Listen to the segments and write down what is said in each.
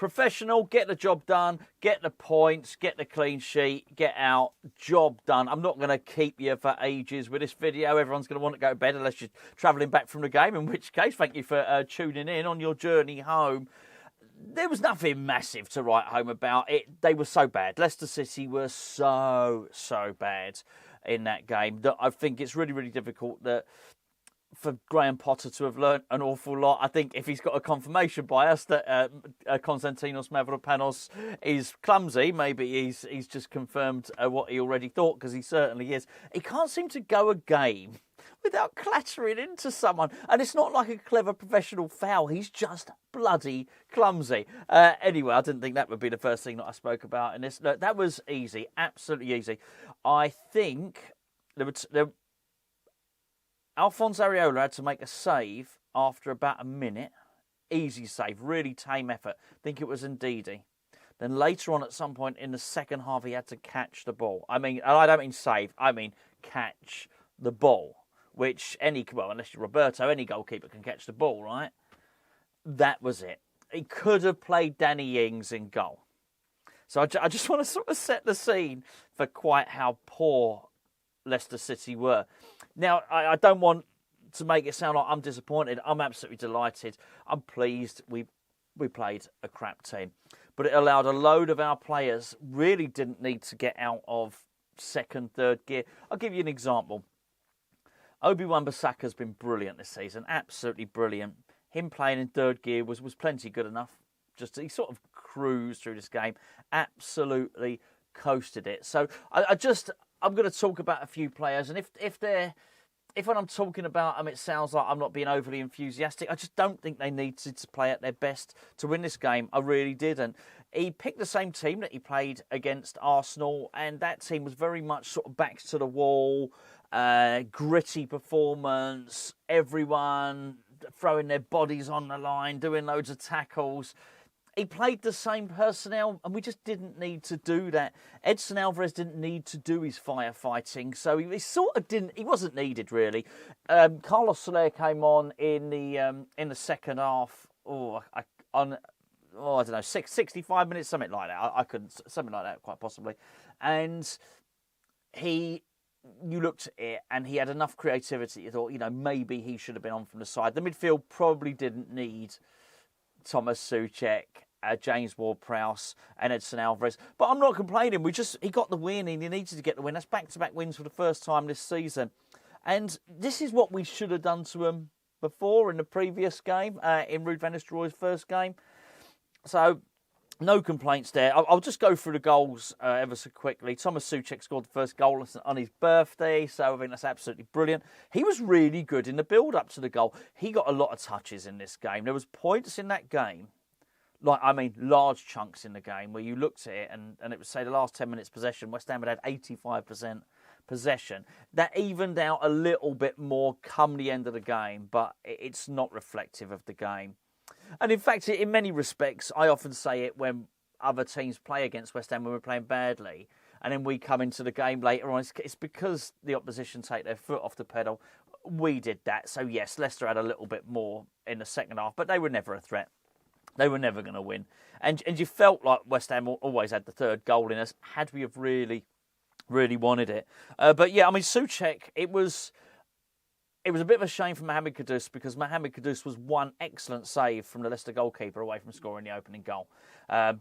Professional, get the job done, get the points, get the clean sheet, get out, job done. I'm not going to keep you for ages with this video. Everyone's going to want to go to bed unless you're travelling back from the game, in which case, thank you for tuning in on your journey home. There was nothing massive to write home about. They were so bad. Leicester City were so bad in that game that I think it's really, really difficult for Graham Potter to have learnt an awful lot. I think if he's got a confirmation bias that Konstantinos Mavropanos is clumsy, maybe he's just confirmed what he already thought, because he certainly is. He can't seem to go a game without clattering into someone. And it's not like a clever professional foul. He's just bloody clumsy. Anyway, I didn't think that would be the first thing that I spoke about in this. No, that was easy, absolutely easy. I think Alphonse Areola had to make a save after about a minute. Easy save, really tame effort. I think it was Ndidi. Then later on at some point in the second half, he had to catch the ball. I mean, I don't mean save, I mean catch the ball. Which unless you're Roberto, any goalkeeper can catch the ball, right? That was it. He could have played Danny Ings in goal. So I just want to sort of set the scene for quite how poor Leicester City were. Now, I don't want to make it sound like I'm disappointed. I'm absolutely delighted. I'm pleased we played a crap team. But it allowed a load of our players really didn't need to get out of second, third gear. I'll give you an example. Wan-Bissaka's been brilliant this season, absolutely brilliant. Him playing in third gear was plenty good enough. He sort of cruised through this game, absolutely coasted it. So I'm going to talk about a few players, and if when I'm talking about them, it sounds like I'm not being overly enthusiastic. I just don't think they needed to play at their best to win this game. I really didn't. He picked the same team that he played against Arsenal, and that team was very much sort of backs to the wall. Gritty performance, everyone throwing their bodies on the line, doing loads of tackles. He played the same personnel, and we just didn't need to do that. Edson Alvarez didn't need to do his firefighting, so he sort of didn't. He wasn't needed really. Carlos Soler came on in the second half. I don't know, 65 minutes, something like that. I couldn't, something like that, quite possibly, and you looked at it and he had enough creativity. You thought, maybe he should have been on from the side. The midfield probably didn't need Tomáš Souček, James Ward-Prowse and Edson Alvarez. But I'm not complaining. He got the win and he needed to get the win. That's back-to-back wins for the first time this season. And this is what we should have done to him before in the previous game, in Ruud van Nistelrooy's first game. So no complaints there. I'll just go through the goals ever so quickly. Tomáš Souček scored the first goal on his birthday, so I think that's absolutely brilliant. He was really good in the build-up to the goal. He got a lot of touches in this game. There was points in that game, large chunks in the game, where you looked at it and it would say the last 10 minutes possession, West Ham had 85% possession. That evened out a little bit more come the end of the game, but it's not reflective of the game. And in fact, in many respects, I often say it when other teams play against West Ham when we're playing badly, and then we come into the game later on. It's because the opposition take their foot off the pedal. We did that. So yes, Leicester had a little bit more in the second half, but they were never a threat. They were never going to win. And you felt like West Ham always had the third goal in us, had we have really, really wanted it. But yeah, Souček, it was a bit of a shame for Mohamed Kudus, because Mohamed Kudus was one excellent save from the Leicester goalkeeper away from scoring the opening goal.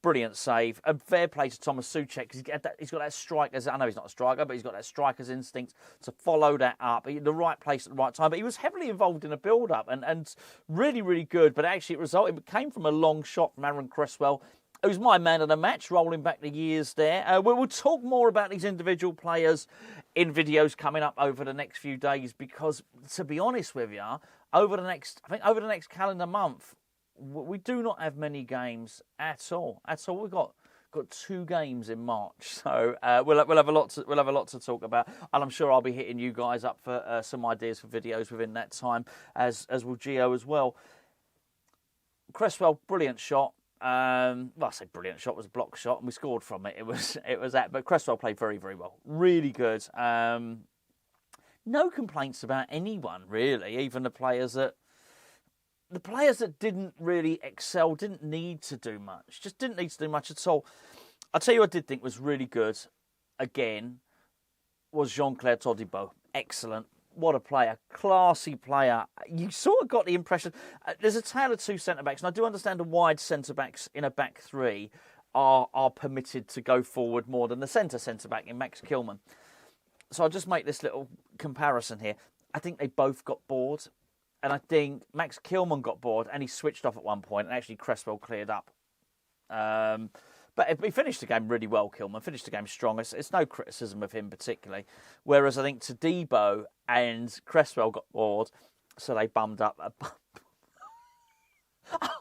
Brilliant save. A fair play to Tomáš Souček, because he's got that striker's, I know he's not a striker, but he's got that striker's instinct to follow that up. The right place at the right time. But he was heavily involved in the build-up and really, really good. But actually it came from a long shot from Aaron Cresswell, who's my man of the match, rolling back the years there. We'll talk more about these individual players in videos coming up over the next few days, because, to be honest with you, over the next calendar month, we do not have many games at all. We've got 2 games in March, so we'll have a lot to talk about, and I'm sure I'll be hitting you guys up for some ideas for videos within that time, as will Gio as well. Cresswell, brilliant shot. I say brilliant shot, was a block shot, and we scored from it. It was that, but Cresswell played very, very well, really good. No complaints about anyone really, even the players that the players that didn't really excel didn't need to do much. Just didn't need to do much at all. I'll tell you what I did think was really good, again, was Jean-Claire Todibo. Excellent. What a player. Classy player. You sort of got the impression... there's a tale of two centre-backs, and I do understand the wide centre-backs in a back three are permitted to go forward more than the centre-back in Max Kilman. So I'll just make this little comparison here. I think they both got bored. And I think Max Kilman got bored and he switched off at one point and actually Cresswell cleared up. But he finished the game really well, Kilman. Finished the game strong. It's no criticism of him particularly. Whereas I think Todibo and Cresswell got bored, so they bummed up.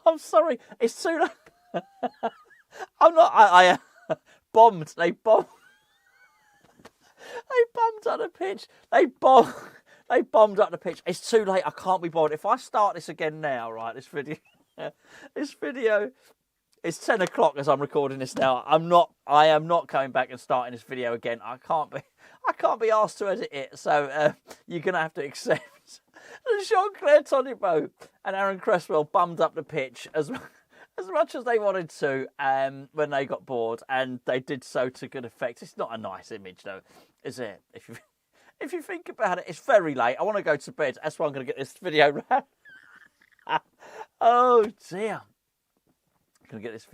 I'm sorry, it's too late. I'm not. I bombed. They bombed. They bombed on the pitch. They bombed up the pitch. It's too late. I can't be bothered. If I start this again now, right? This video. It's 10 o'clock as I'm recording this now. I am not coming back and starting this video again. I can't be asked to edit it. So you're gonna have to accept. Jean-Claire Todibo and Aaron Cresswell bummed up the pitch as much as they wanted to when they got bored, and they did so to good effect. It's not a nice image, though, is it? If you think about it, it's very late. I want to go to bed. That's why I'm going to get this video wrapped. Oh dear. Going to get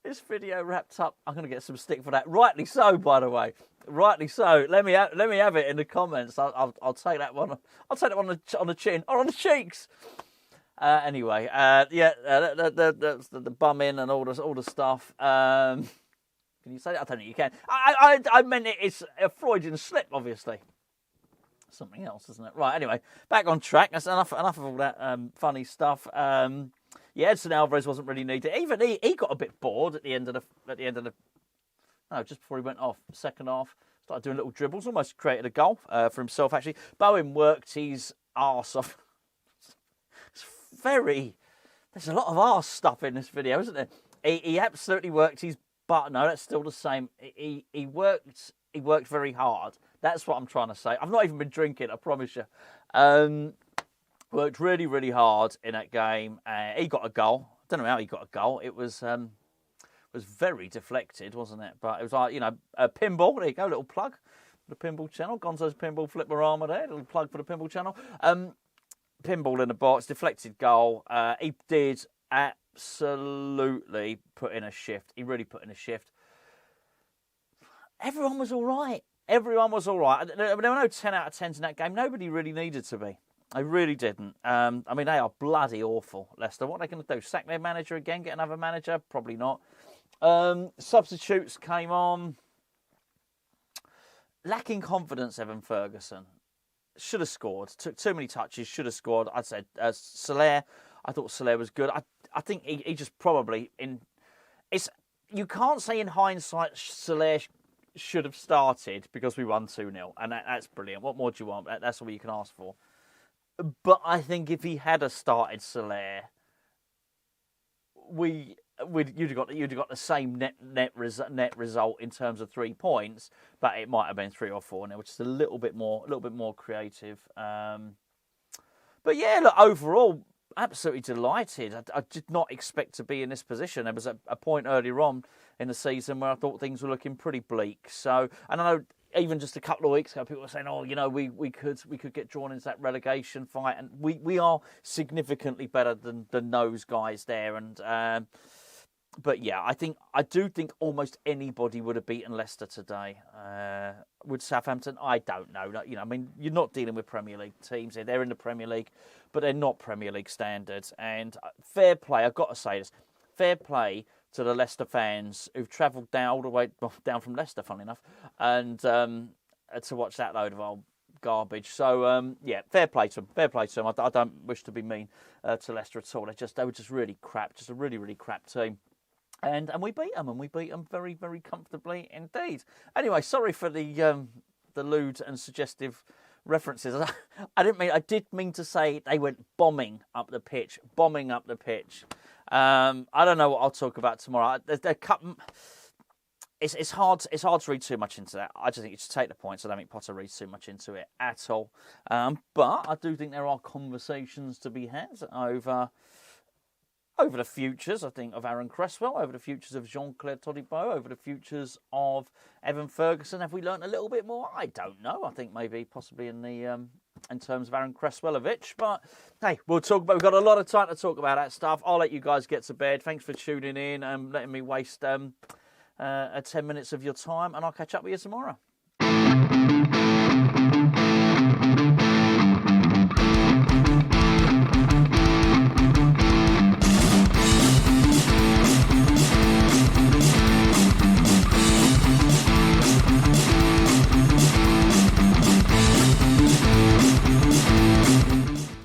this video wrapped up. I'm going to get some stick for that. Rightly so, by the way. Rightly so. Let me have it in the comments. I'll take that one. I'll take that one on the chin or on the cheeks. Anyway, the bumming and all the stuff. Can you say that? I don't think you can. I meant it's a Freudian slip, obviously. Something else, isn't it? Right. Anyway, back on track. That's enough of all that funny stuff. Edson Alvarez wasn't really needed. Even he got a bit bored at the end of the. No, just before he went off. Second half, started doing little dribbles. Almost created a goal for himself. Actually, Bowen worked his arse off. There's a lot of arse stuff in this video, isn't there? He absolutely worked his butt. No, that's still the same. He worked very hard. That's what I'm trying to say. I've not even been drinking, I promise you. Worked really, really hard in that game. He got a goal. I don't know how he got a goal. It was very deflected, wasn't it? But it was like, a pinball. There you go, little plug for the pinball channel. Gonzo's Pinball Flip-O-Rama there. Little plug for the pinball channel. Pinball in the box, deflected goal. He did absolutely put in a shift. He really put in a shift. Everyone was all right. There were no 10 out of 10s in that game. Nobody really needed to be. They really didn't. They are bloody awful, Leicester. What are they going to do? Sack their manager again? Get another manager? Probably not. Substitutes came on. Lacking confidence, Evan Ferguson. Should have scored. Took too many touches. Should have scored. I'd say Soler. I thought Soler was good. I think he just probably... You can't say in hindsight Soler should have started because we won 2-0. And that's brilliant. What more do you want? That's all you can ask for. But I think if he had started Soler, you'd have got the same net result in terms of 3 points, but it might have been 3 or 4 now, which is a little bit more creative. But yeah, look, overall, absolutely delighted. I did not expect to be in this position. There was a point earlier on in the season where I thought things were looking pretty bleak. So, and I know even just a couple of weeks ago, people were saying, "Oh, we could get drawn into that relegation fight," and we are significantly better than those guys there. And but yeah, I do think almost anybody would have beaten Leicester today. Would Southampton? I don't know. You're not dealing with Premier League teams here. They're in the Premier League, but they're not Premier League standards. And fair play, I've got to say this. Fair play to the Leicester fans who've travelled all the way down from Leicester, funnily enough, and to watch that load of old garbage. So yeah, fair play to them. Fair play to them. I don't wish to be mean to Leicester at all. They were just really crap. Just a really, really crap team. And we beat them, very, very comfortably indeed. Anyway, sorry for the lewd and suggestive references. I did mean to say they went bombing up the pitch. I don't know what I'll talk about tomorrow. it's hard to read too much into that. I just think you should take the points. I don't think Potter reads too much into it at all. But I do think there are conversations to be had over the futures, I think, of Aaron Cresswell, over the futures of Jean-Claire Todibo, over the futures of Evan Ferguson. Have we learnt a little bit more? I don't know. I think maybe possibly in terms of Aaron Cresswellovich. But hey, we'll talk about. We've got a lot of time to talk about that stuff. I'll let you guys get to bed. Thanks for tuning in and letting me waste 10 minutes of your time, and I'll catch up with you tomorrow.